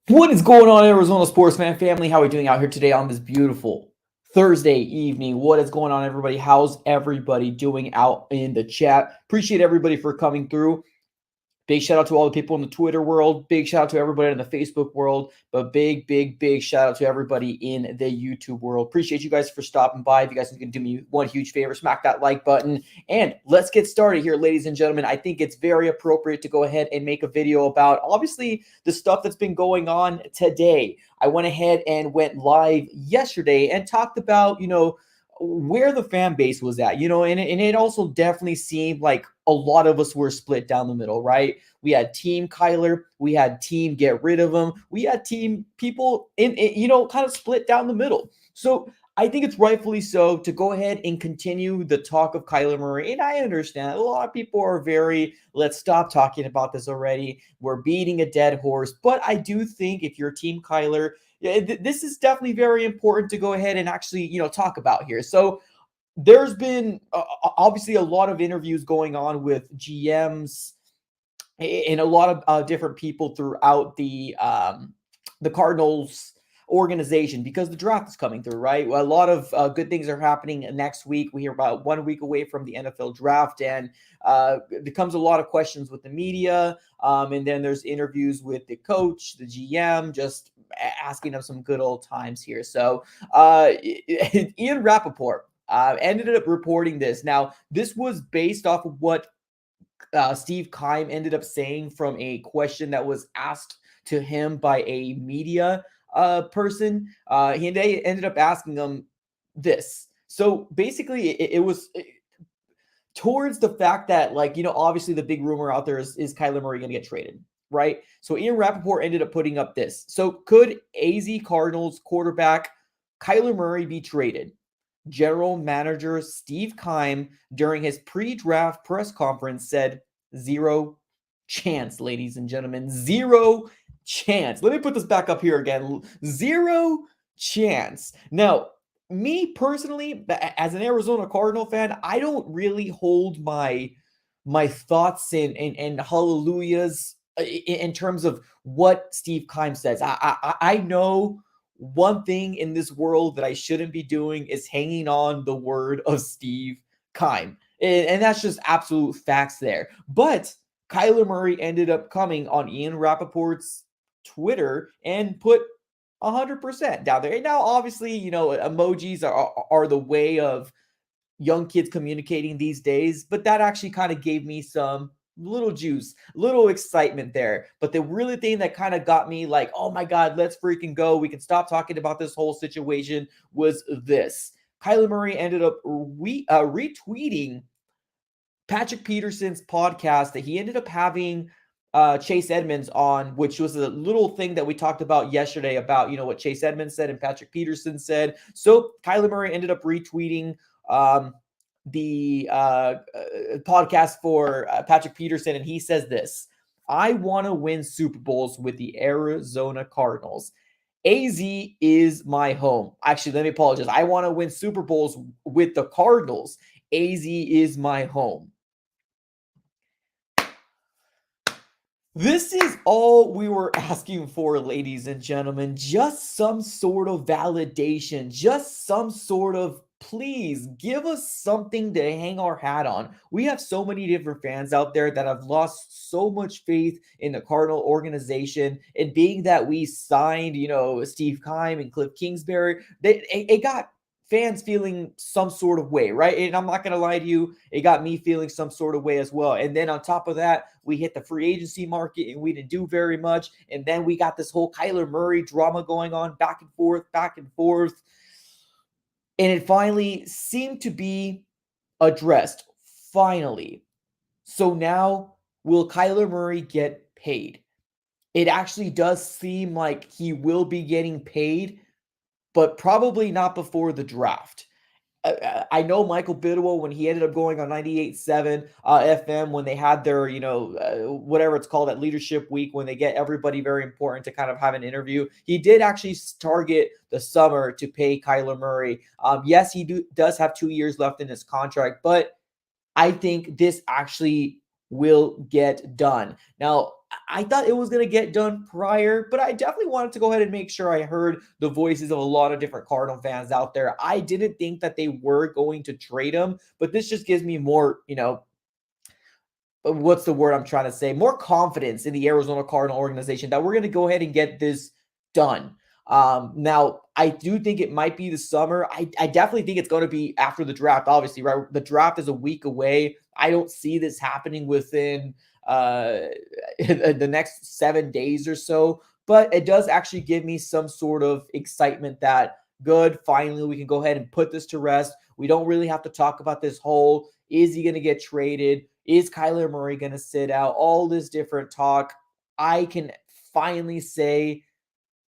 What is going on, Arizona sports fan family? How are we doing out here today on this beautiful Thursday evening? What is going on, everybody? How's everybody doing out in the chat? Appreciate everybody for coming through. Big shout out to all the people in the Twitter world. Big shout out to everybody in the Facebook world. But big shout out to everybody in the YouTube world. Appreciate you guys for stopping by. If you guys can do me one huge favor, smack that like button. And let's get started here, ladies and gentlemen. I think it's very appropriate to go ahead and make a video about, obviously, the stuff that's been going on today. I went ahead and went live yesterday and talked about, where the fan base was at, and it also definitely seemed like a lot of us were split down the middle, right? We had team Kyler, we had team get rid of him, we had team people kind of split down the middle. So I think it's rightfully so to go ahead and continue the talk of Kyler Murray. And I understand a lot of people are let's stop talking about this already. We're beating a dead horse. But I do think if you're team Kyler, this is definitely very important to go ahead and actually, talk about here. So there's been obviously a lot of interviews going on with GMs and a lot of different people throughout the Cardinals organization because the draft is coming through, right? Well, a lot of good things are happening next week. We are about 1 week away from the NFL draft, and there comes a lot of questions with the media. And then there's interviews with the coach, the GM, just asking them some good old times here. So Ian Rappaport ended up reporting this. Now, this was based off of what Steve Keim ended up saying from a question that was asked to him by a media person. They ended up asking him this. So basically, it was towards the fact that, obviously the big rumor out there is Kyler Murray going to get traded, right? So Ian Rappaport ended up putting up this. So could AZ Cardinals quarterback Kyler Murray be traded? General manager Steve Keim, during his pre-draft press conference, said, "Zero chance, ladies and gentlemen. Zero chance." Let me put this back up here again. Zero chance. Now, me personally, as an Arizona Cardinal fan, I don't really hold my thoughts and hallelujahs in terms of what Steve Keim says. I know one thing in this world that I shouldn't be doing is hanging on the word of Steve Keim. And that's just absolute facts there. But Kyler Murray ended up coming on Ian Rappaport's Twitter and put 100% down there. And now, obviously, emojis are the way of young kids communicating these days, but that actually kind of gave me some little juice, little excitement there. But the really thing that kind of got me like, oh my God, let's freaking go. We can stop talking about this whole situation was this. Kyler Murray ended up retweeting Patrick Peterson's podcast that he ended up having Chase Edmonds on, which was a little thing that we talked about yesterday about, what Chase Edmonds said and Patrick Peterson said. So Kyler Murray ended up retweeting the podcast for Patrick Peterson, and he says this: "I want to win Super Bowls with the Arizona Cardinals. AZ is my home." Actually, let me apologize. "I want to win Super Bowls with the Cardinals. AZ is my home." This is all we were asking for, ladies and gentlemen. Just some sort of validation, just some sort of, please give us something to hang our hat on. We have so many different fans out there that have lost so much faith in the Cardinal organization. And being that we signed, Steve Keim and Cliff Kingsbury, it got fans feeling some sort of way, right? And I'm not going to lie to you, it got me feeling some sort of way as well. And then on top of that, we hit the free agency market and we didn't do very much. And then we got this whole Kyler Murray drama going on, back and forth. And it finally seemed to be addressed, finally. So now, will Kyler Murray get paid? It actually does seem like he will be getting paid, but probably not before the draft. I know Michael Bidwell, when he ended up going on 98.7 FM, when they had their, whatever it's called, that leadership week, when they get everybody very important to kind of have an interview, he did actually target the summer to pay Kyler Murray. Yes, he does have 2 years left in his contract, but I think this actually will get done. Now, I thought it was going to get done prior, but I definitely wanted to go ahead and make sure I heard the voices of a lot of different Cardinal fans out there. I didn't think that they were going to trade him, but this just gives me more, what's the word I'm trying to say? More confidence in the Arizona Cardinal organization that we're going to go ahead and get this done. Now, I do think it might be the summer. I definitely think it's going to be after the draft, obviously, right? The draft is a week away. I don't see this happening within the next 7 days or so, but it does actually give me some sort of excitement that good, finally, we can go ahead and put this to rest. We don't really have to talk about this whole, is he going to get traded? Is Kyler Murray going to sit out? All this different talk. I can finally say,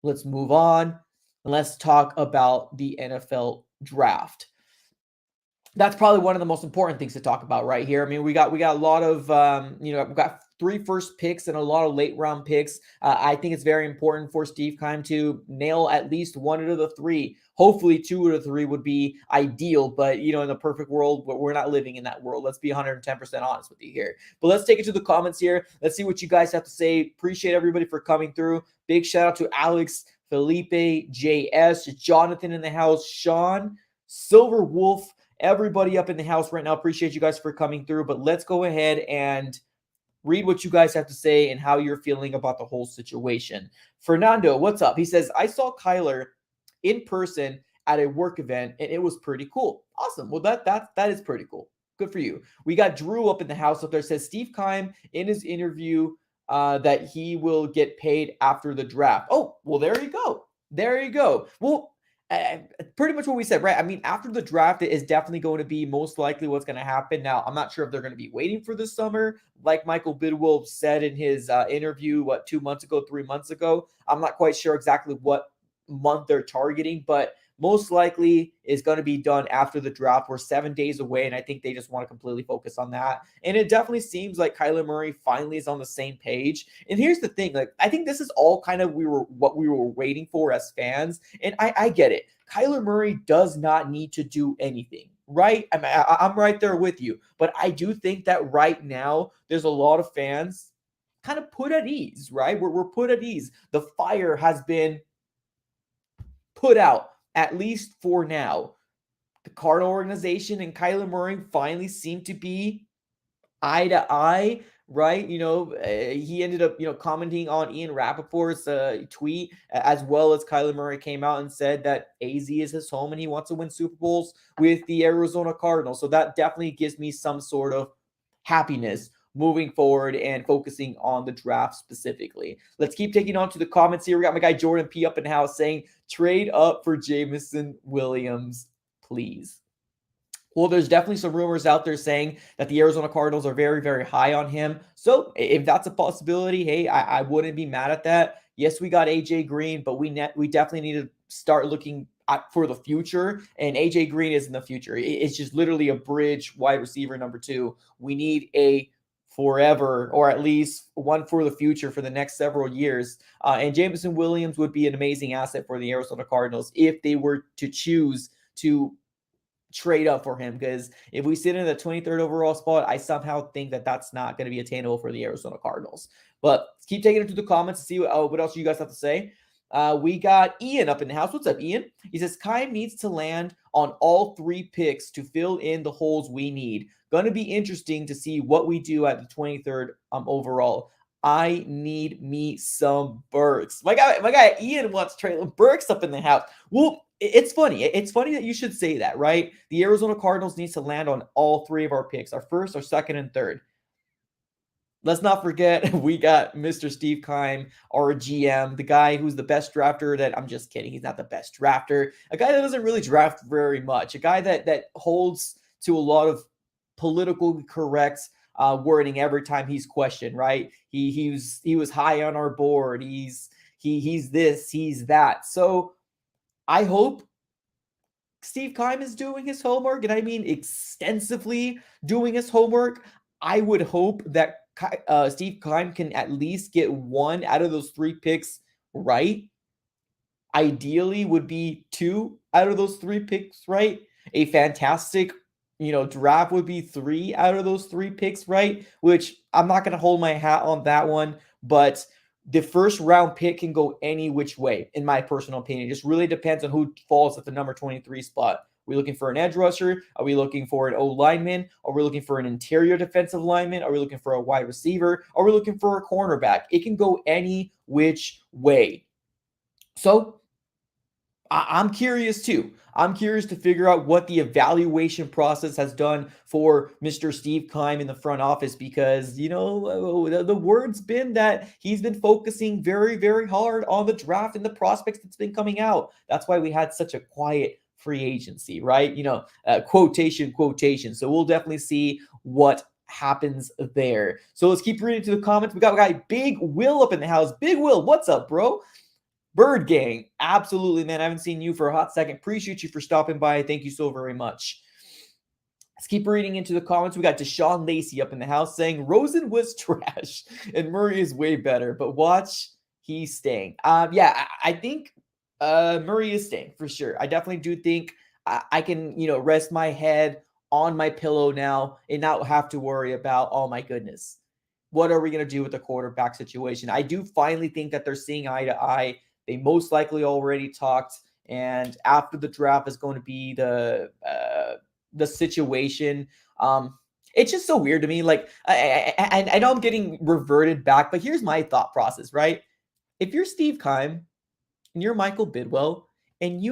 let's move on and let's talk about the NFL draft. That's probably one of the most important things to talk about right here. I mean, we got a lot of we've got 3 first picks and a lot of late round picks. I think it's very important for Steve Keim to nail at least 1 out of the 3. Hopefully 2 out of 3 would be ideal, but in the perfect world, we're not living in that world. Let's be 110% honest with you here. But let's take it to the comments here. Let's see what you guys have to say. Appreciate everybody for coming through. Big shout out to Alex, Felipe, JS, Jonathan in the house, Sean, Silver Wolf, everybody up in the house right now. Appreciate you guys for coming through, but let's go ahead and read what you guys have to say and how you're feeling about the whole situation. Fernando, what's up? He says, I saw Kyler in person at a work event and it was pretty cool. Awesome. Well, that is pretty cool. Good for you. We got Drew up in the house up there. Says Steve Keim in his interview that he will get paid after the draft. Oh, well, there you go. There you go. Well, pretty much what we said, right? I mean, after the draft, it is definitely going to be most likely what's going to happen. Now, I'm not sure if they're going to be waiting for the summer, like Michael Bidwell said in his interview, 2 months ago, 3 months ago. I'm not quite sure exactly what month they're targeting, but most likely is going to be done after the draft. We're 7 days away, and I think they just want to completely focus on that. And it definitely seems like Kyler Murray finally is on the same page. And here's the thing, I think this is all kind of what we were waiting for as fans. And I get it. Kyler Murray does not need to do anything, right? I'm right there with you. But I do think that right now there's a lot of fans kind of put at ease, right? We're put at ease. The fire has been put out, at least for now. The Cardinal organization and Kyler Murray finally seem to be eye to eye, right? He ended up, commenting on Ian Rappaport's tweet, as well as Kyler Murray came out and said that AZ is his home and he wants to win Super Bowls with the Arizona Cardinals. So that definitely gives me some sort of happiness moving forward and focusing on the draft specifically. Let's keep taking on to the comments here. We got my guy Jordan P up in the house saying, trade up for Jameson Williams, please. Well, there's definitely some rumors out there saying that the Arizona Cardinals are very, very high on him. So if that's a possibility, hey, I wouldn't be mad at that. Yes, we got AJ Green, but we definitely need to start looking for the future. And AJ Green is in the future. It's just literally a bridge wide receiver number 2. We need a forever, or at least one for the future for the next several years. And Jameson Williams would be an amazing asset for the Arizona Cardinals if they were to choose to trade up for him, because if we sit in the 23rd overall spot, I somehow think that that's not going to be attainable for the Arizona Cardinals. But let's keep taking it to the comments to see what else you guys have to say. We got Ian up in the house. What's up, Ian? He says, Keim needs to land on all 3 picks to fill in the holes we need. Going to be interesting to see what we do at the 23rd overall. I need me some Burks. My guy Ian wants Traylon Burks up in the house. Well, it's funny. It's funny that you should say that, right? The Arizona Cardinals needs to land on all 3 of our picks, our first, our second, and third. Let's not forget, we got Mr. Steve Keim, our GM, the guy who's the best drafter that, I'm just kidding, he's not the best drafter. A guy that doesn't really draft very much. A guy that holds to a lot of politically correct wording every time he's questioned, right? He was high on our board. He's this, he's that. So I hope Steve Keim is doing his homework, and I mean extensively doing his homework. I would hope that Steve Keim can at least get 1 out of those 3 picks right. Ideally would be 2 out of those 3 picks right. A fantastic draft would be 3 out of those 3 picks, right? Which I'm not going to hold my hat on that one, but the first round pick can go any which way, in my personal opinion. It just really depends on who falls at the number 23 spot. Are we looking for an edge rusher? Are we looking for an O lineman? Are we looking for an interior defensive lineman? Are we looking for a wide receiver? Are we looking for a cornerback? It can go any which way. So I'm curious too. I'm curious to figure out what the evaluation process has done for Mr. Steve Keim in the front office, because, the word's been that he's been focusing very, very hard on the draft and the prospects that's been coming out. That's why we had such a quiet free agency, right? Quotation. So we'll definitely see what happens there. So let's keep reading to the comments. We got guy Big Will up in the house. Big Will, what's up, bro? Bird Gang, absolutely, man. I haven't seen you for a hot second. Appreciate you for stopping by. Thank you so very much. Let's keep reading into the comments. We got Deshaun Lacey up in the house saying Rosen was trash and Murray is way better, but watch, he's staying. I think Murray is staying for sure. I definitely do think I can, rest my head on my pillow now and not have to worry about, oh my goodness, what are we going to do with the quarterback situation? I do finally think that they're seeing eye to eye. They most likely already talked, and after the draft is going to be the situation. It's just so weird to me. Like I know I'm getting reverted back, but here's my thought process, right? If you're Steve Keim and you're Michael Bidwell, and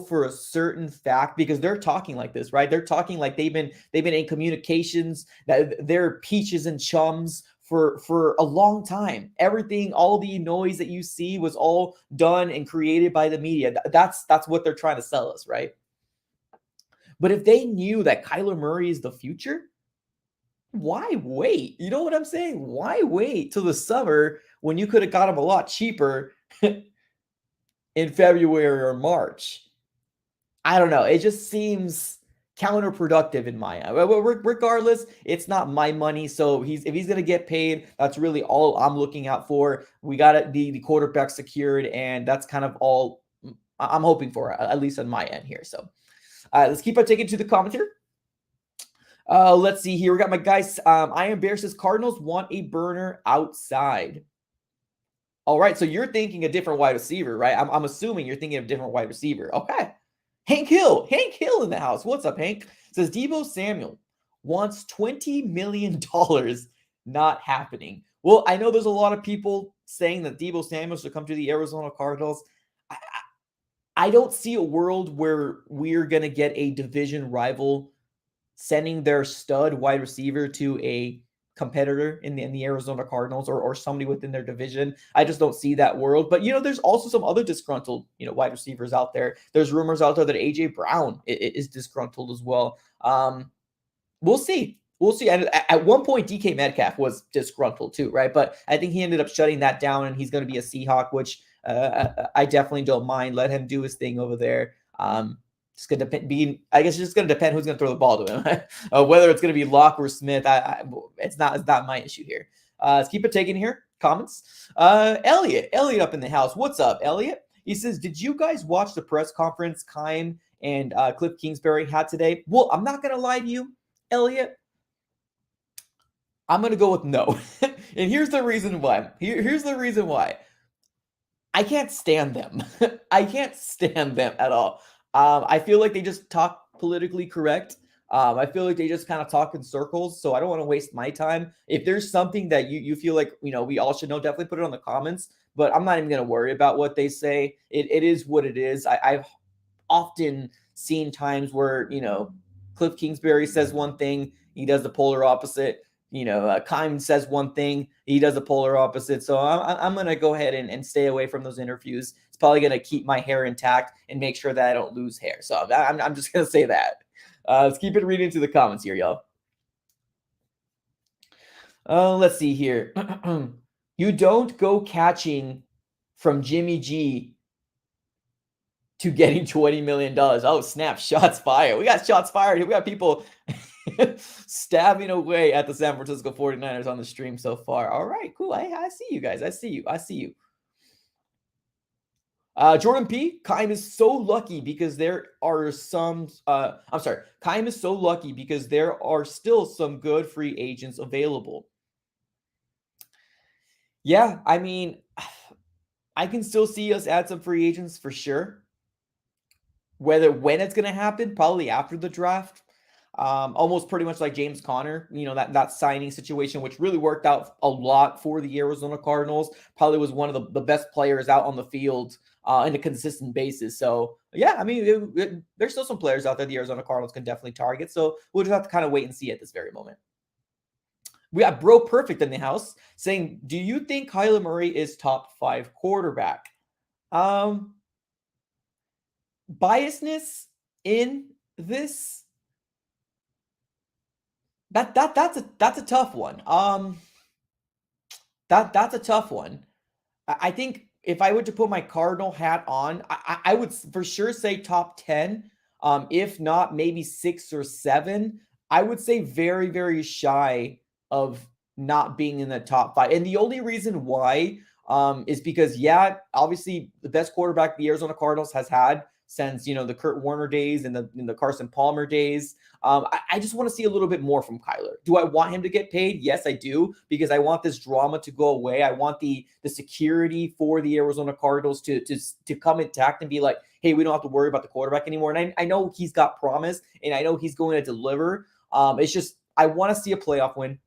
for a certain fact, because they're talking like this, right? They're talking like they've been in communications, that they're peaches and chums for a long time. Everything, all the noise that you see was all done and created by the media. That's what they're trying to sell us, right? But if they knew that Kyler Murray is the future, why wait? You know what I'm saying? Why wait till the summer when you could have got him a lot cheaper in February or March? I don't know. It just seems counterproductive in my eye. Regardless, it's not my money. So if he's going to get paid, that's really all I'm looking out for. We got the quarterback secured, and that's kind of all I'm hoping for, at least on my end here. So let's keep on taking to the comments here. Let's see here. We got my guys. Iron Bear says Cardinals want a burner outside. All right. So you're thinking a different wide receiver, right? I'm assuming you're thinking of a different wide receiver. Okay. Hank Hill in the house. What's up, Hank? Says Deebo Samuel wants $20 million. Not happening. Well, I know there's a lot of people saying that Deebo Samuel should come to the Arizona Cardinals. I don't see a world where we're going to get a division rival sending their stud wide receiver to a competitor in the Arizona Cardinals or somebody within their division. I just don't see that world. But, there's also some other disgruntled, wide receivers out there. There's rumors out there that A.J. Brown is disgruntled as well. We'll see. And at one point, DK Metcalf was disgruntled too, right? But I think he ended up shutting that down, and he's going to be a Seahawk, which I definitely don't mind. Let him do his thing over there. It's going to depend. I guess it's just going to depend who's going to throw the ball to him. Whether it's going to be Locke or Smith, it's not my issue here. Let's keep it taken here. Comments. Elliot up in the house. What's up, Elliot? He says, "Did you guys watch the press conference Keim and Cliff Kingsbury had today?" Well, I'm not going to lie to you, Elliot. I'm going to go with no, and here's the reason why. Here's the reason why. I can't stand them. I can't stand them at all. I feel like they just talk politically correct. I feel like they just kind of talk in circles. So I don't want to waste my time. If there's something that you feel like, we all should know, definitely put it on the comments. But I'm not even going to worry about what they say. It is what it is. I've often seen times where, Cliff Kingsbury says one thing, he does the polar opposite. Keim says one thing, he does the polar opposite. So I'm going to go ahead and stay away from those interviews. It's probably going to keep my hair intact and make sure that I don't lose hair. So I'm just going to say that. Let's keep it reading to the comments here, y'all. Let's see here. You don't go catching from Jimmy G to getting $20 million. Oh, snap. Shots fired. We got shots fired. We got people stabbing away at the San Francisco 49ers on the stream so far. All right, cool. I see you guys. I see you. Jordan P. Keim is so lucky because there are some. I'm sorry. Keim is so lucky because there are still some good free agents available. Yeah, I mean, I can still see us add some free agents for sure. When it's going to happen, probably after the draft. Almost pretty much like James Conner, that signing situation, which really worked out a lot for the Arizona Cardinals. Probably was one of the best players out on the field on a consistent basis. So, yeah, I mean, there's still some players out there the Arizona Cardinals can definitely target. So we'll just have to kind of wait and see at this very moment. We got Bro Perfect in the house saying, do you think Kyler Murray is top 5 quarterback? Biasness in this that's a tough one. That's a tough one. I think if I were to put my Cardinal hat on, I would for sure say top 10. If not, maybe 6 or 7. I would say very, very shy of not being in the top 5. And the only reason why is because, yeah, obviously the best quarterback the Arizona Cardinals has had since, the Kurt Warner days and the Carson Palmer days. I just want to see a little bit more from Kyler. Do I want him to get paid? Yes, I do, because I want this drama to go away. I want the security for the Arizona Cardinals to come intact and be like, hey, we don't have to worry about the quarterback anymore. And I know he's got promise, and I know he's going to deliver. It's just I want to see a playoff win.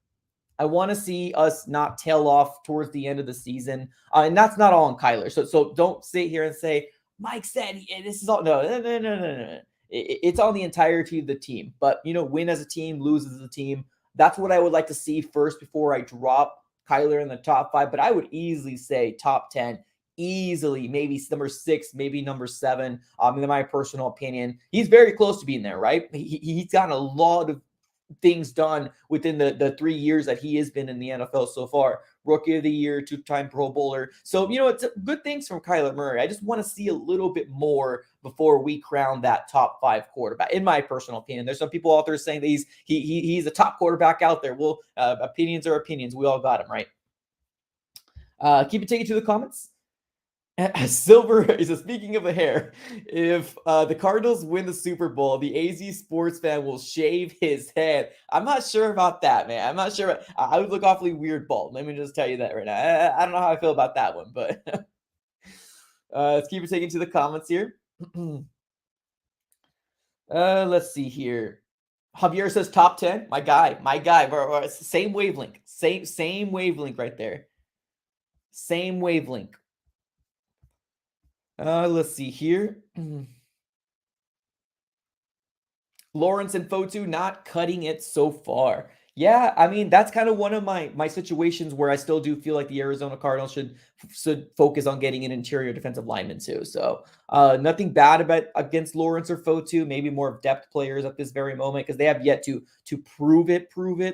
I want to see us not tail off towards the end of the season. And that's not all on Kyler. So don't sit here and say, Mike said this is all. No. It's on the entirety of the team. But, win as a team, lose as a team. That's what I would like to see first before I drop Kyler in the top 5. But I would easily say top 10. Easily, maybe number 6, maybe number 7. In my personal opinion, he's very close to being there, right? He's gotten a lot of things done within the 3 years that he has been in the NFL so far. Rookie of the Year, 2-time Pro Bowler. So, it's good things from Kyler Murray. I just want to see a little bit more before we crown that top 5 quarterback, in my personal opinion. There's some people out there saying that he's a top quarterback out there. Well, opinions are opinions. We all got him, right? Keep it taking to the comments. Silver is speaking of the hair. If the Cardinals win the Super Bowl, the AZ sports fan will shave his head. I'm not sure about that, man. I'm not sure. I would look awfully weird bald. Let me just tell you that right now. I don't know how I feel about that one, but let's keep it taking to the comments here. Let's see here. Javier says top 10. My guy. Same wavelength. Same wavelength right there. Same wavelength. Let's see here. Lawrence and Fotu not cutting it so far. Yeah, I mean, that's kind of one of my situations where I still do feel like the Arizona Cardinals should focus on getting an interior defensive lineman too. So nothing bad against Lawrence or Fotu, maybe more of depth players at this very moment because they have yet to prove it.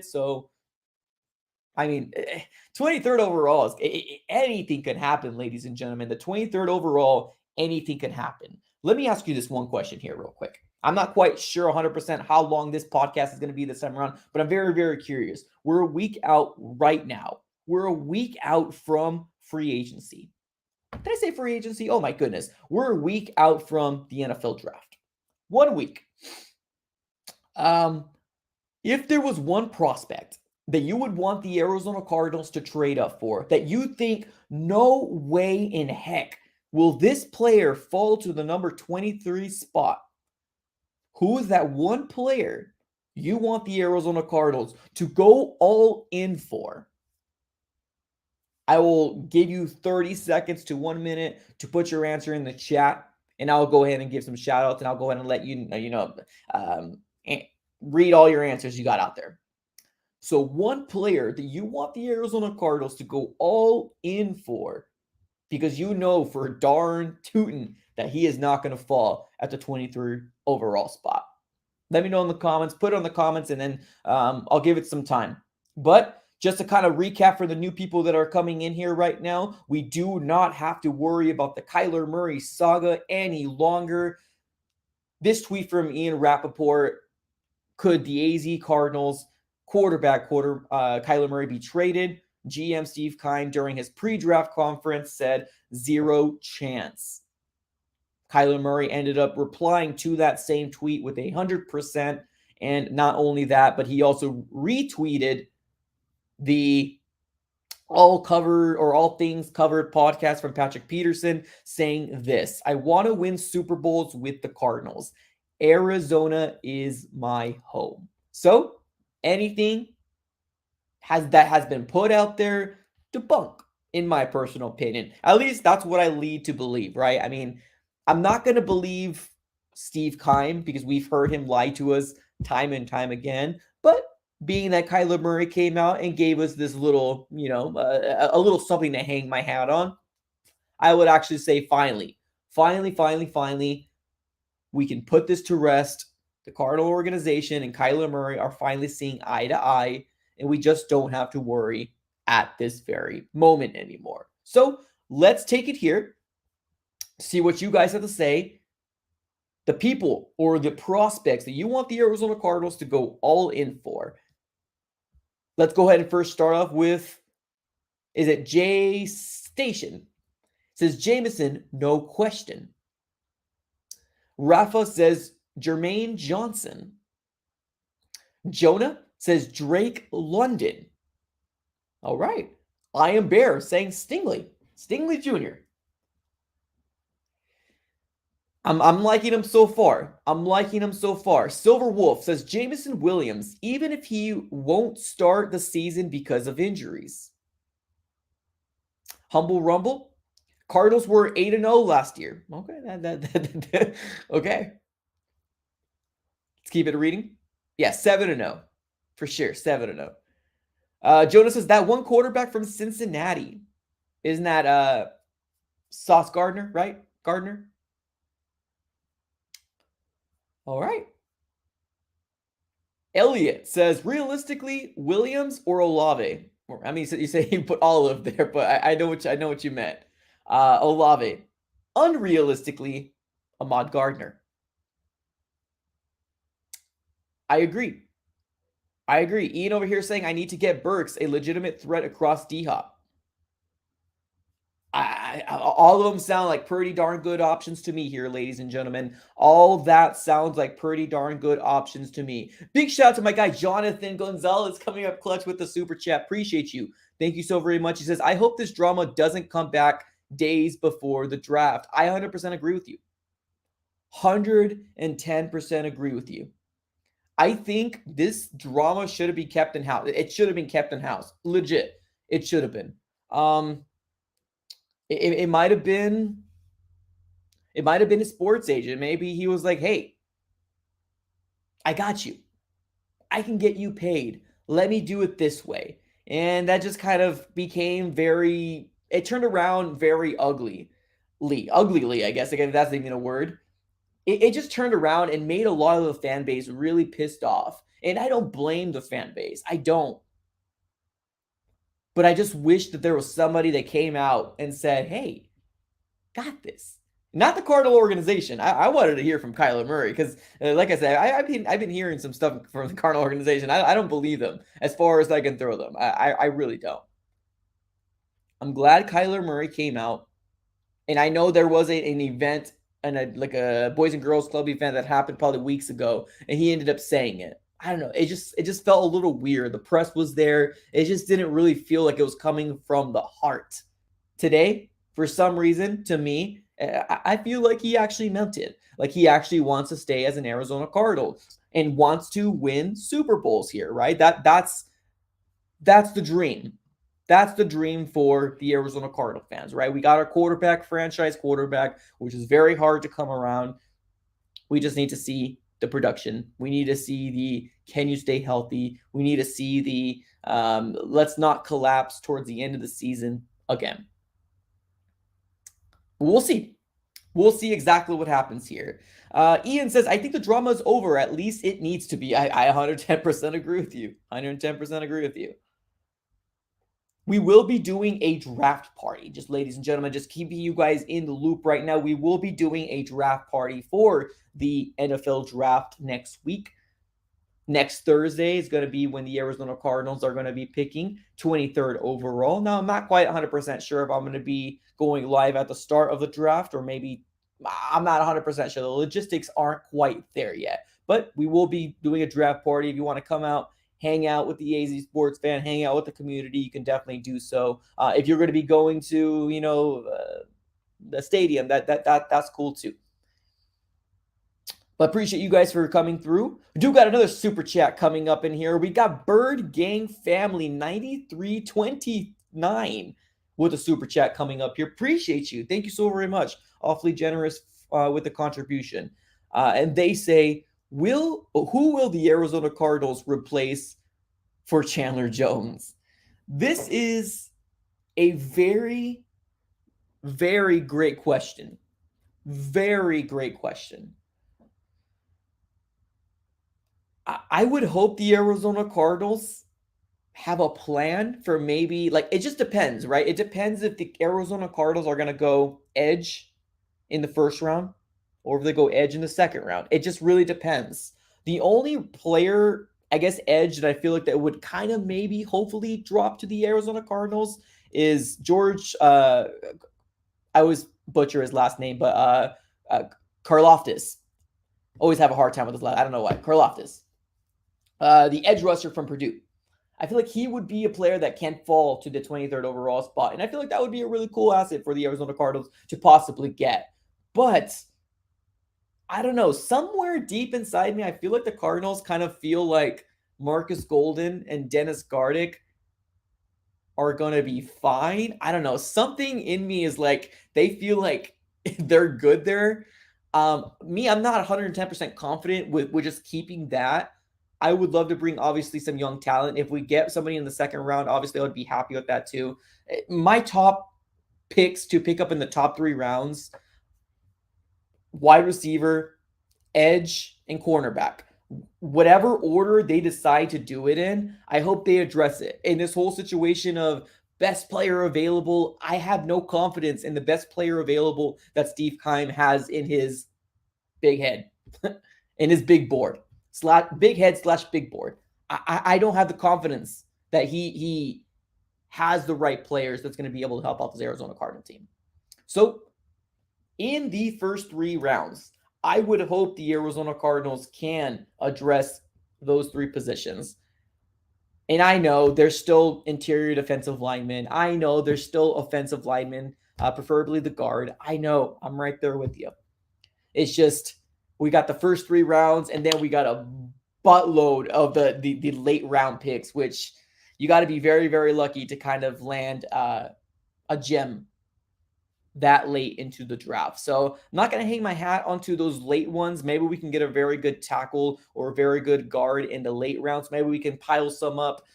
So I mean, 23rd overall, anything can happen, ladies and gentlemen. The 23rd overall, anything can happen. Let me ask you this one question here real quick. I'm not quite sure 100% how long this podcast is going to be this time around, but I'm very, very curious. We're a week out right now. We're a week out from free agency. Did I say free agency? Oh my goodness. We're a week out from the NFL draft. 1 week. If there was one prospect that you would want the Arizona Cardinals to trade up for, that you think no way in heck will this player fall to the number 23 spot, who is that one player you want the Arizona Cardinals to go all in for? I will give you 30 seconds to 1 minute to put your answer in the chat, and I'll go ahead and give some shout outs, and I'll go ahead and let read all your answers you got out there. So one player that you want the Arizona Cardinals to go all in for, because you know for darn tootin' that he is not going to fall at the 23rd overall spot. Let me know in the comments. Put it in the comments, and then I'll give it some time. But just to kind of recap for the new people that are coming in here right now, we do not have to worry about the Kyler Murray saga any longer. This tweet from Ian Rappaport: could the AZ Cardinals quarterback Kyler Murray be traded? GM Steve Keim during his pre-draft conference said 0 chance. Kyler Murray ended up replying to that same tweet with 100%. And not only that, but he also retweeted the All Things Covered podcast from Patrick Peterson saying this: I want to win Super Bowls with the Cardinals. Arizona is my home. So anything has been put out there, debunk, in my personal opinion. At least that's what I lead to believe, right? I mean, I'm not going to believe Steve Keim because we've heard him lie to us time and time again. But being that Kyler Murray came out and gave us this little, a little something to hang my hat on, I would actually say finally, we can put this to rest. The Cardinal organization and Kyler Murray are finally seeing eye to eye, and we just don't have to worry at this very moment anymore. So let's take it here, see what you guys have to say. The people or the prospects that you want the Arizona Cardinals to go all in for. Let's go ahead and first start off with, is it J Station? It says Jameson, no question. Rafa says Jermaine Johnson. Jonah says Drake London. All right. I Am Bear saying Stingley Jr. I'm liking him so far. Silver Wolf says Jameson Williams, even if he won't start the season because of injuries. Humble Rumble, Cardinals were 8-0 last year. Okay, okay. Let's keep it reading. Yeah, 7-0 for sure. 7-0. Jonas says that one quarterback from Cincinnati, isn't that Sauce Gardner, right? Gardner. All right. Elliot says, realistically, Williams or Olave? I mean, you say you put Olive there, but I know what you meant. Olave. Unrealistically, Ahmad Gardner. I agree. Ian over here saying, I need to get Burks, a legitimate threat across D-Hop. All of them sound like pretty darn good options to me here, ladies and gentlemen. All that sounds like pretty darn good options to me. Big shout out to my guy, Jonathan Gonzalez, coming up clutch with the super chat. Appreciate you. Thank you so very much. He says, I hope this drama doesn't come back days before the draft. I 100% agree with you. 110% agree with you. I think this drama should have been kept in house. It should have been kept in house. Legit. It should have been. It might have been a sports agent. Maybe he was like, hey, I got you. I can get you paid. Let me do it this way. And that just kind of became it turned around very uglily, I guess. Again, if that's even a word. It just turned around and made a lot of the fan base really pissed off. And I don't blame the fan base. I don't. But I just wish that there was somebody that came out and said, hey, got this. Not the Cardinal organization. I wanted to hear from Kyler Murray because, like I said, I've been hearing some stuff from the Cardinal organization. I don't believe them as far as I can throw them. I really don't. I'm glad Kyler Murray came out. And I know there was an event and a Boys and Girls Club event that happened probably weeks ago, and he ended up saying it. I don't know. It just felt a little weird. The press was there. It just didn't really feel like it was coming from the heart. Today, for some reason, to me, I feel like he actually meant it. Like he actually wants to stay as an Arizona Cardinal and wants to win Super Bowls here, right? That's the dream. That's the dream for the Arizona Cardinal fans, right? We got our franchise quarterback, which is very hard to come around. We just need to see the production. We need to see the can you stay healthy? We need to see the let's not collapse towards the end of the season again. We'll see. We'll see exactly what happens here. Ian says, I think the drama is over. At least it needs to be. I 110% agree with you. 110% agree with you. We will be doing a draft party. Just ladies and gentlemen, just keeping you guys in the loop right now. We will be doing a draft party for the NFL draft next week. Next Thursday is going to be when the Arizona Cardinals are going to be picking 23rd overall. Now, I'm not quite 100% sure if I'm going to be going live at the start of the draft or maybe I'm not 100% sure. The logistics aren't quite there yet, but we will be doing a draft party. If you want to come out, hang out with the AZ Sports fan, hang out with the community, you can definitely do so. If you're going to be going to, the stadium, that's cool too. But appreciate you guys for coming through. We do got another super chat coming up in here. We got Bird Gang Family 9329 with a super chat coming up here. Appreciate you. Thank you so very much. Awfully generous with the contribution. And they say, who will the Arizona Cardinals replace for Chandler Jones? This is a very, very great question. Very great question. I would hope the Arizona Cardinals have a plan for maybe, like, it just depends, right? It depends if the Arizona Cardinals are going to go edge in the first round or if they go edge in the second round. It just really depends. The only player, I guess, edge that I feel like that would kind of maybe hopefully drop to the Arizona Cardinals is George. I always butcher his last name, but Karlaftis. Always have a hard time with his last. I don't know why. Karlaftis. The edge rusher from Purdue. I feel like he would be a player that can fall to the 23rd overall spot. And I feel like that would be a really cool asset for the Arizona Cardinals to possibly get. But I don't know. Somewhere deep inside me, I feel like the Cardinals kind of feel like Marcus Golden and Dennis Gardick are going to be fine. I don't know. Something in me is like, they feel like they're good there. Me, I'm not 110% confident with just keeping that. I would love to bring, obviously, some young talent. If we get somebody in the second round, obviously, I would be happy with that too. My top picks to pick up in the top 3 rounds: wide receiver, edge, and cornerback. Whatever order they decide to do it in, I hope they address it. In this whole situation of best player available, I have no confidence in the best player available that Steve Keim has in his big head, in his big board. Big head / big board. I don't have the confidence that he has the right players that's going to be able to help out this Arizona Cardinal team. So in the first 3 rounds, I would hope the Arizona Cardinals can address those 3 positions. And I know there's still interior defensive linemen. I know there's still offensive linemen, preferably the guard. I know. I'm right there with you. It's just, we got the first 3 rounds, and then we got a buttload of the late round picks, which you got to be very, very lucky to kind of land a gem that late into the draft. So I'm not going to hang my hat onto those late ones. Maybe we can get a very good tackle or a very good guard in the late rounds. Maybe we can pile some up,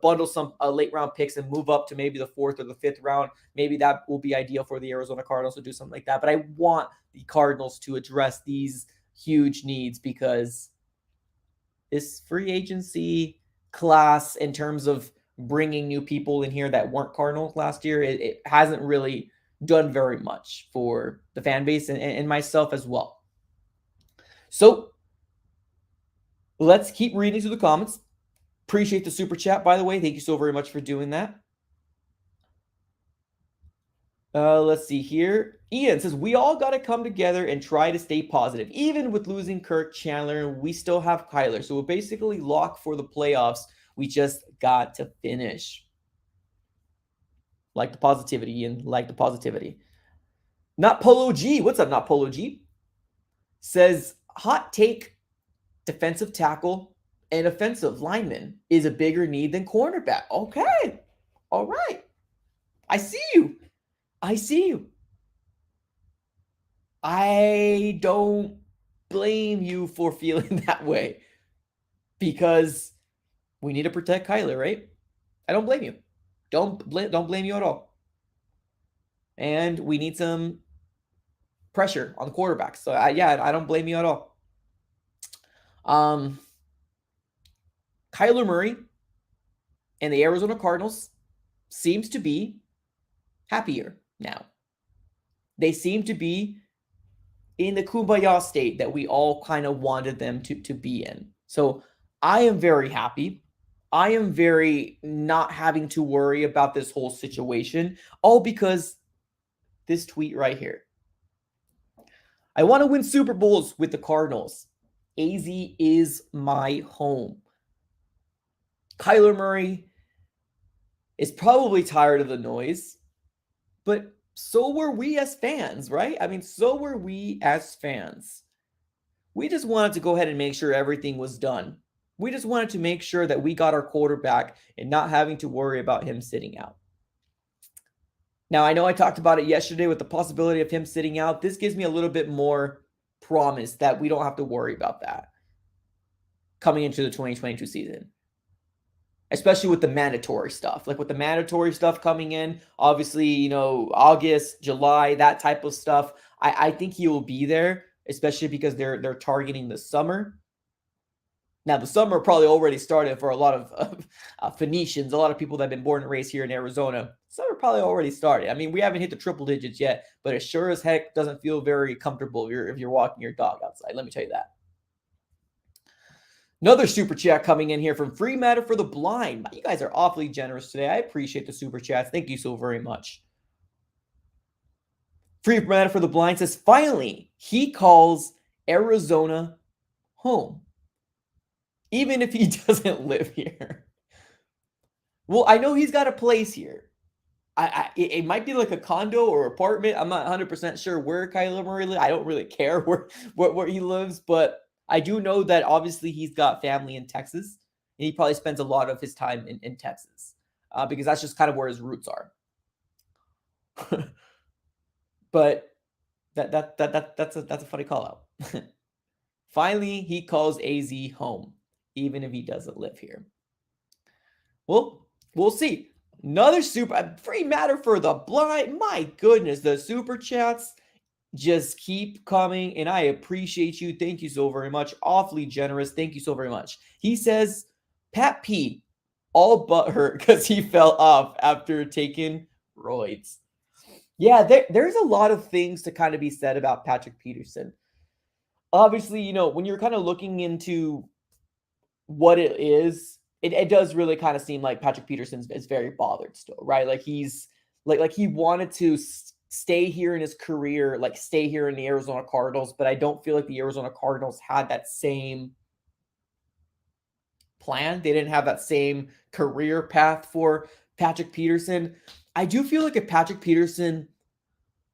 bundle some late round picks and move up to maybe the 4th or the 5th round. Maybe that will be ideal for the Arizona Cardinals to do something like that. But I want the Cardinals to address these huge needs, because this free agency class, in terms of bringing new people in here that weren't Cardinals last year, it hasn't really done very much for the fan base and myself as well. So let's keep reading through the comments. Appreciate the super chat, by the way. Thank you so very much for doing that. Let's see here. Ian says, we all got to come together and try to stay positive. Even with losing Kirk, Chandler, we still have Kyler. So we're basically locked for the playoffs. We just got to finish. Like the positivity, Ian. Like the positivity. Not Polo G. What's up, Not Polo G? Says, hot take, defensive tackle and offensive lineman is a bigger need than cornerback. Okay. All right. I see you. I see you. I don't blame you for feeling that way, because we need to protect Kyler, right? I don't blame you. Don't blame you at all. And we need some pressure on the quarterback. So I don't blame you at all. Kyler Murray and the Arizona Cardinals seems to be happier now. They seem to be in the kumbaya state that we all kind of wanted them to be in. So I am very happy. I am very not having to worry about this whole situation, all because this tweet right here. I want to win Super Bowls with the Cardinals. AZ is my home. Kyler Murray is probably tired of the noise, but so were we as fans, right? I mean, so were we as fans. We just wanted to go ahead and make sure everything was done. We just wanted to make sure that we got our quarterback and not having to worry about him sitting out. Now, I know I talked about it yesterday with the possibility of him sitting out. This gives me a little bit more promise that we don't have to worry about that coming into the 2022 season, especially with the mandatory stuff. Like with the mandatory stuff coming in, obviously, August, July, that type of stuff. I think he will be there, especially because they're targeting the summer. Now, the summer probably already started for a lot of Phoenicians, a lot of people that have been born and raised here in Arizona. Summer probably already started. I mean, we haven't hit the triple digits yet, but it sure as heck doesn't feel very comfortable if you're walking your dog outside. Let me tell you that. Another super chat coming in here from Free Matter for the Blind. You guys are awfully generous today. I appreciate the super chats. Thank you so very much. Free Matter for the Blind says, finally, he calls Arizona home, even if he doesn't live here. Well, I know he's got a place here. It might be like a condo or apartment. I'm not 100% sure where Kyler Murray lives. I don't really care where he lives, but I do know that obviously he's got family in Texas, and he probably spends a lot of his time in Texas because that's just kind of where his roots are. But that's a funny call out. Finally, he calls AZ home, even if he doesn't live here. Well, we'll see. Another super Free Matter for the Blind. My goodness, the super chats just keep coming, and I appreciate you. Thank you so very much. Awfully generous. Thank you so very much. He says, Pat P, all but hurt because he fell off after taking roids. Yeah, there's a lot of things to kind of be said about Patrick Peterson. Obviously, when you're kind of looking into what it is, it does really kind of seem like Patrick Peterson is very bothered still, right? Like he's like he wanted to stay here in his career, like stay here in the Arizona Cardinals, but I don't feel like the Arizona Cardinals had that same plan. They didn't have that same career path for Patrick Peterson. I do feel like if Patrick Peterson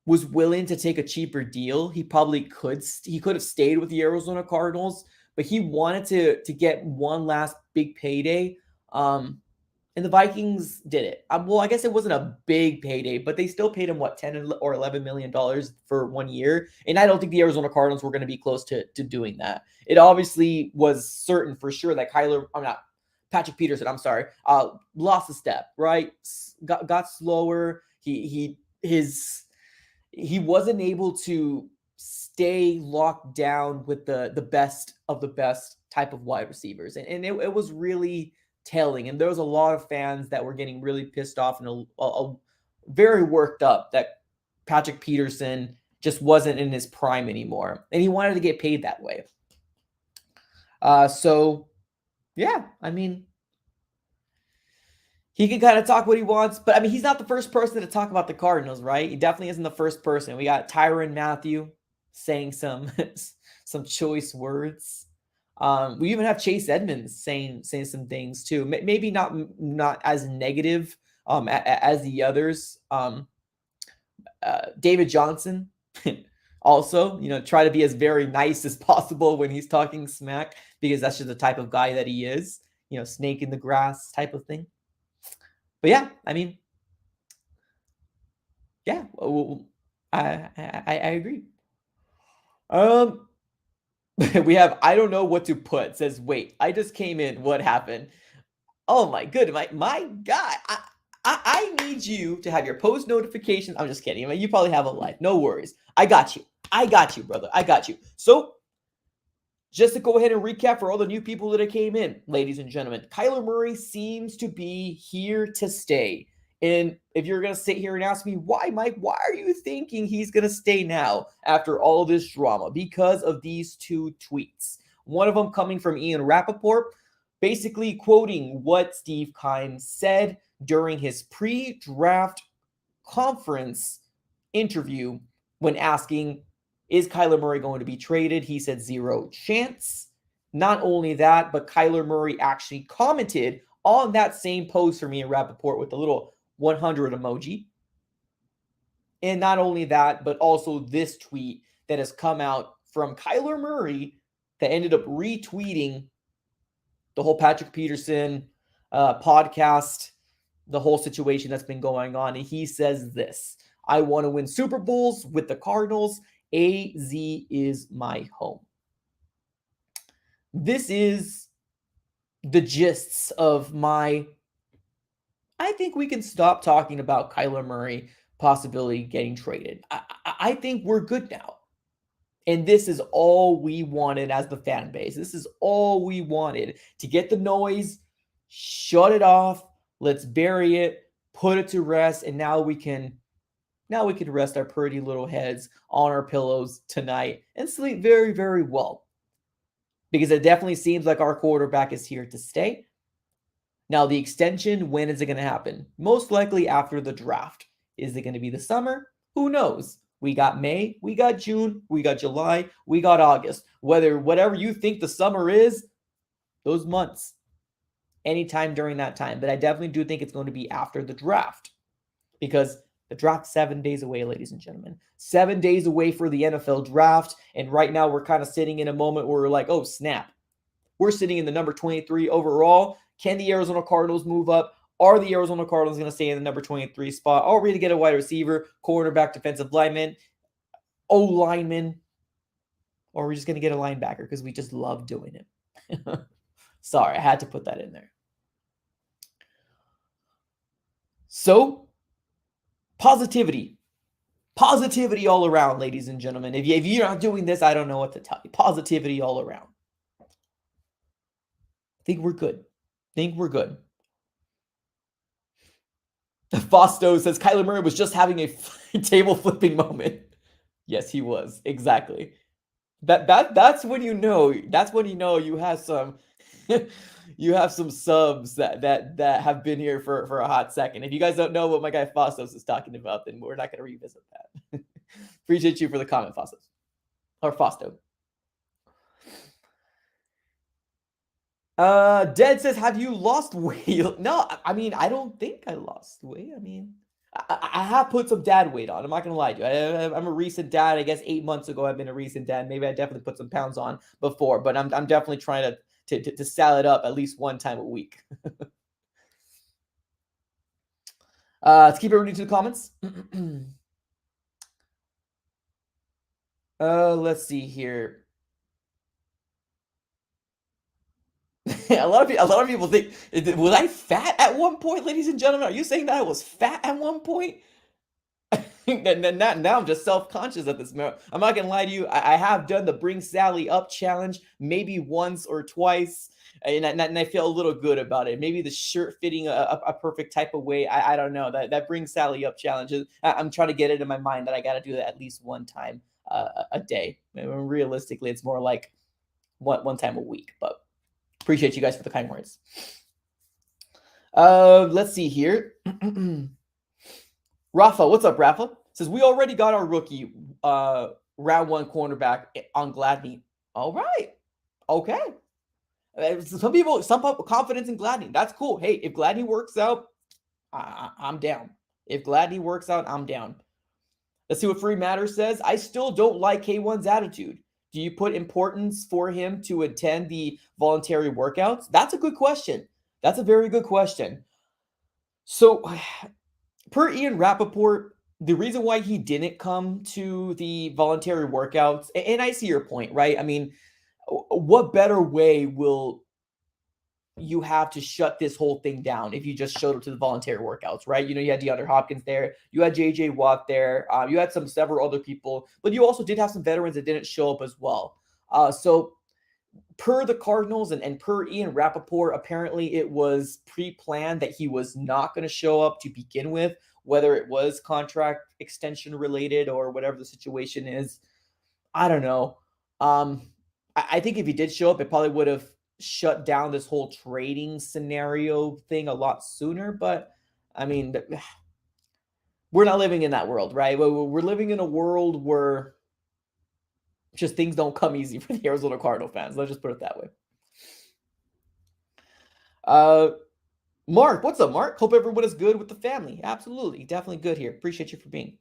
was willing to take a cheaper deal, he could have stayed with the Arizona Cardinals, but he wanted to get one last big payday. And the Vikings did it. Well, I guess it wasn't a big payday, but they still paid him, what, $10 or $11 million for 1 year. And I don't think the Arizona Cardinals were going to be close to doing that. It obviously was certain for sure that Patrick Peterson, lost a step, right? Got slower. He wasn't able to stay locked down with the best of the best type of wide receivers. And it was really telling. And there was a lot of fans that were getting really pissed off and very worked up that Patrick Peterson just wasn't in his prime anymore. And he wanted to get paid that way. So, yeah, I mean, he can kind of talk what he wants, but I mean, he's not the first person to talk about the Cardinals, right? He definitely isn't the first person. We got Tyrann Mathieu saying some choice words. We even have Chase Edmonds saying some things too. Maybe not as negative as the others. David Johnson also, try to be as very nice as possible when he's talking smack, because that's just the type of guy that he is. Snake in the grass type of thing. But yeah, I mean, yeah, I agree. We have, I don't know what to put. Says, wait, I just came in. What happened? Oh my goodness, my God. I need you to have your post notifications. I'm just kidding. I mean, you probably have a life. No worries. I got you, brother. I got you. So just to go ahead and recap for all the new people that came in, ladies and gentlemen, Kyler Murray seems to be here to stay. And if you're going to sit here and ask me, why, Mike, why are you thinking he's going to stay now after all this drama? Because of these two tweets. One of them coming from Ian Rappaport, basically quoting what Steve Keim said during his pre-draft conference interview when asking Is Kyler Murray going to be traded? He said 0 chance. Not only that, but Kyler Murray actually commented on that same post for me in Rappaport with a little 100 emoji. And not only that, but also this tweet that has come out from Kyler Murray that ended up retweeting the whole Patrick Peterson podcast, the whole situation that's been going on. And he says this: I want to win Super Bowls with the Cardinals. AZ is my home. This is the gists of my, I think we can stop talking about Kyler Murray possibly getting traded. I think we're good now. And this is all we wanted as the fan base. This is all we wanted, to get the noise, shut it off, let's bury it, put it to rest, and now we can rest our pretty little heads on our pillows tonight and sleep very, very well. Because it definitely seems like our quarterback is here to stay. Now, the extension, when is it going to happen? Most likely after the draft. Is it going to be the summer? Who knows? We got May, we got June, we got July, we got August. Whatever you think the summer is, those months, anytime during that time. But I definitely do think it's going to be after the draft, because the draft's 7 days away, ladies and gentlemen. 7 days away for the NFL draft. And right now we're kind of sitting in a moment where we're like, oh, snap. We're sitting in the number 23 overall. Can the Arizona Cardinals move up? Are the Arizona Cardinals going to stay in the number 23 spot? Are we going to get a wide receiver, cornerback, defensive lineman, O-lineman? Or are we just going to get a linebacker because we just love doing it? Sorry, I had to put that in there. So, positivity. Positivity all around, ladies and gentlemen. If you're not doing this, I don't know what to tell you. Positivity all around. I think we're good. Fausto says Kyler Murray was just having a table flipping moment. Yes, he was. Exactly. That's when you know. That's when you know you have some you have some subs that have been here for a hot second. If you guys don't know what my guy Fausto's is talking about, then we're not going to revisit that. Appreciate you for the comment, Fausto. Or Fausto. Dead says, have you lost weight? No, I mean, I don't think I lost weight. I mean, I have put some dad weight on. I'm not going to lie to you. I'm a recent dad. I guess 8 months ago, I've been a recent dad. Maybe I definitely put some pounds on before, but I'm definitely trying to salad up at least one time a week. Let's keep everybody to the comments. Let's see here. a lot of people think, was I fat at one point, ladies and gentlemen? Are you saying that I was fat at one point? Now I'm just self-conscious at this moment. I'm not gonna lie to you. I have done the Bring Sally Up challenge maybe once or twice, and I feel a little good about it. Maybe the shirt fitting a perfect type of way. I don't know. That Bring Sally Up challenge, I'm trying to get it in my mind that I got to do that at least one time a day. Realistically, it's more like one time a week, but appreciate you guys for the kind words. Let's see here. Rafa, what's up, Rafa? Says we already got our rookie round one cornerback on Gladney. All right. Okay. Some people confidence in Gladney. That's cool. Hey, if Gladney works out, I'm down. If Gladney works out, I'm down. Let's see what Free Matter says. I still don't like K1's attitude. Do you put importance for him to attend the voluntary workouts? That's a good question. That's a very good question. So, per Ian Rappaport, the reason why he didn't come to the voluntary workouts, and I see your point, right? I mean, what better way will you have to shut this whole thing down if you just showed up to the voluntary workouts, right? You know, you had DeAndre Hopkins there, you had JJ Watt there, you had several other people, but you also did have some veterans that didn't show up as well. So per the Cardinals and per Ian Rappaport, apparently it was pre-planned that he was not going to show up to begin with, whether it was contract extension related or whatever the situation is. I don't know. I think if he did show up, it probably would have shut down this whole trading scenario thing a lot sooner. But I mean, we're not living in that world, right? We're living in a world where Just things don't come easy for the Arizona Cardinal fans. Let's just put it that way. Mark, what's up, Mark? Hope everyone is good with the family. Absolutely. Definitely good here. Appreciate you for being.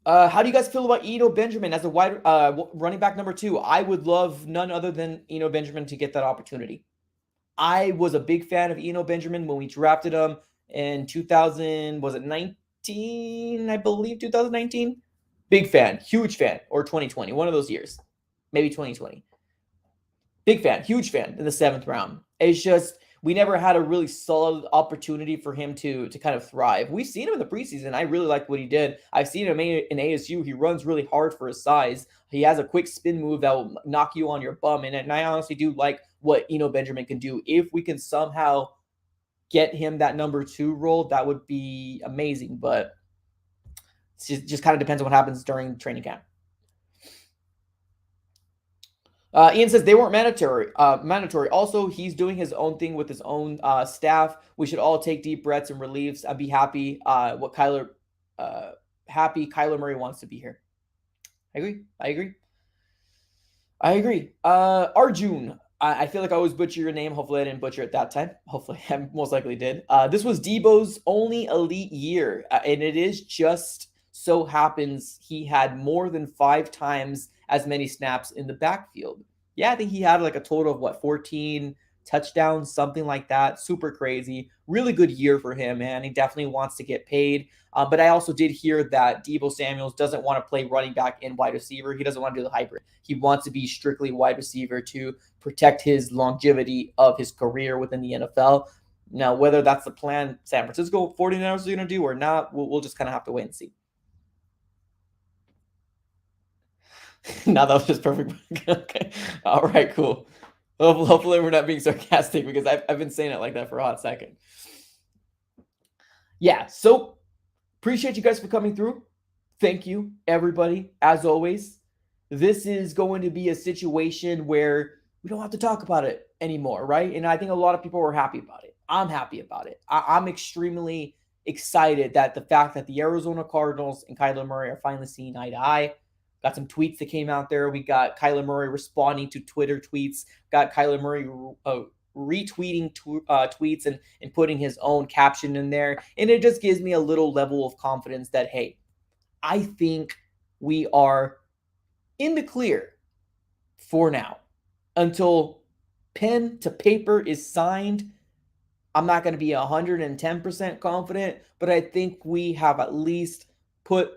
How do you guys feel about Eno Benjamin as a wide running back number 2? I would love none other than Eno Benjamin to get that opportunity. I was a big fan of Eno Benjamin when we drafted him in 2000, was it 19? I believe 2019. Big fan, huge fan, or 2020, one of those years, maybe 2020. Big fan, huge fan in the 7th round. It's just we never had a really solid opportunity for him to kind of thrive. We've seen him in the preseason. I really liked what he did. I've seen him in ASU. He runs really hard for his size. He has a quick spin move that will knock you on your bum. And I honestly do like what Eno Benjamin can do. If we can somehow get him that number 2 role, that would be amazing. But it just kind of depends on what happens during training camp. Ian says they weren't mandatory. Also, he's doing his own thing with his own staff. We should all take deep breaths and reliefs. I'd be happy. Kyler Murray wants to be here. I agree. Arjun, I feel like I always butcher your name. Hopefully, I didn't butcher it that time. Hopefully, I most likely did. This was Debo's only elite year, and it is just so happens he had more than 5 times as many snaps in the backfield. Yeah, I think he had like a total of 14 touchdowns, something like that. Super crazy. Really good year for him, man. He definitely wants to get paid. But I also did hear that Deebo Samuels doesn't want to play running back and wide receiver. He doesn't want to do the hybrid. He wants to be strictly wide receiver to protect his longevity of his career within the NFL. Now, whether that's the plan San Francisco 49ers are going to do or not, we'll just kind of have to wait and see. No, that was just perfect. Okay. All right, cool. Hopefully we're not being sarcastic because I've been saying it like that for a hot second. Yeah, so appreciate you guys for coming through. Thank you, everybody. As always, this is going to be a situation where we don't have to talk about it anymore, right? And I think a lot of people were happy about it. I'm happy about it. I'm extremely excited that the fact that the Arizona Cardinals and Kyler Murray are finally seeing eye to eye. Got some tweets that came out there. We got Kyler Murray responding to Twitter tweets. Got Kyler Murray retweeting tweets and putting his own caption in there. And it just gives me a little level of confidence that, hey, I think we are in the clear for now. Until pen to paper is signed, I'm not going to be 110% confident, but I think we have at least put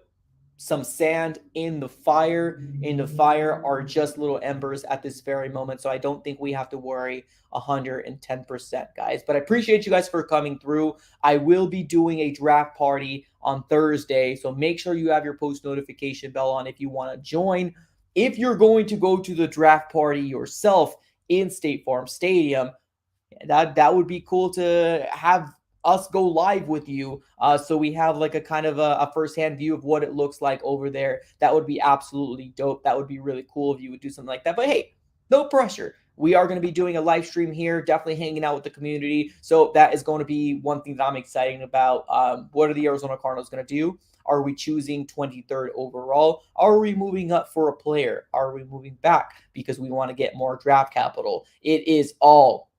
some sand in the fire. In the fire are just little embers at this very moment. So I don't think we have to worry 110%, guys. But I appreciate you guys for coming through. I will be doing a draft party on Thursday. So make sure you have your post notification bell on if you want to join. If you're going to go to the draft party yourself in State Farm Stadium, that would be cool to have us go live with you, so we have like a kind of a firsthand view of what it looks like over there. That would be absolutely dope. That would be really cool if you would do something like that. But hey, no pressure. We are going to be doing a live stream here, definitely hanging out with the community. So that is going to be one thing that I'm excited about. What are the Arizona Cardinals going to do? Are we choosing 23rd overall? Are we moving up for a player? Are we moving back because we want to get more draft capital? It is all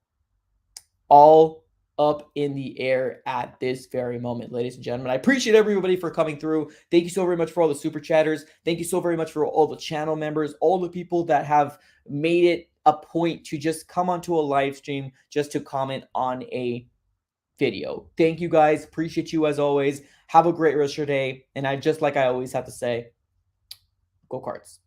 up in the air at this very moment, ladies and gentlemen. I appreciate everybody for coming through. Thank you so very much for all the super chatters. Thank you so very much for all the channel members, all the people that have made it a point to just come onto a live stream just to comment on a video. Thank you guys. Appreciate you as always. Have a great rest of your day. And I always have to say, go Cards.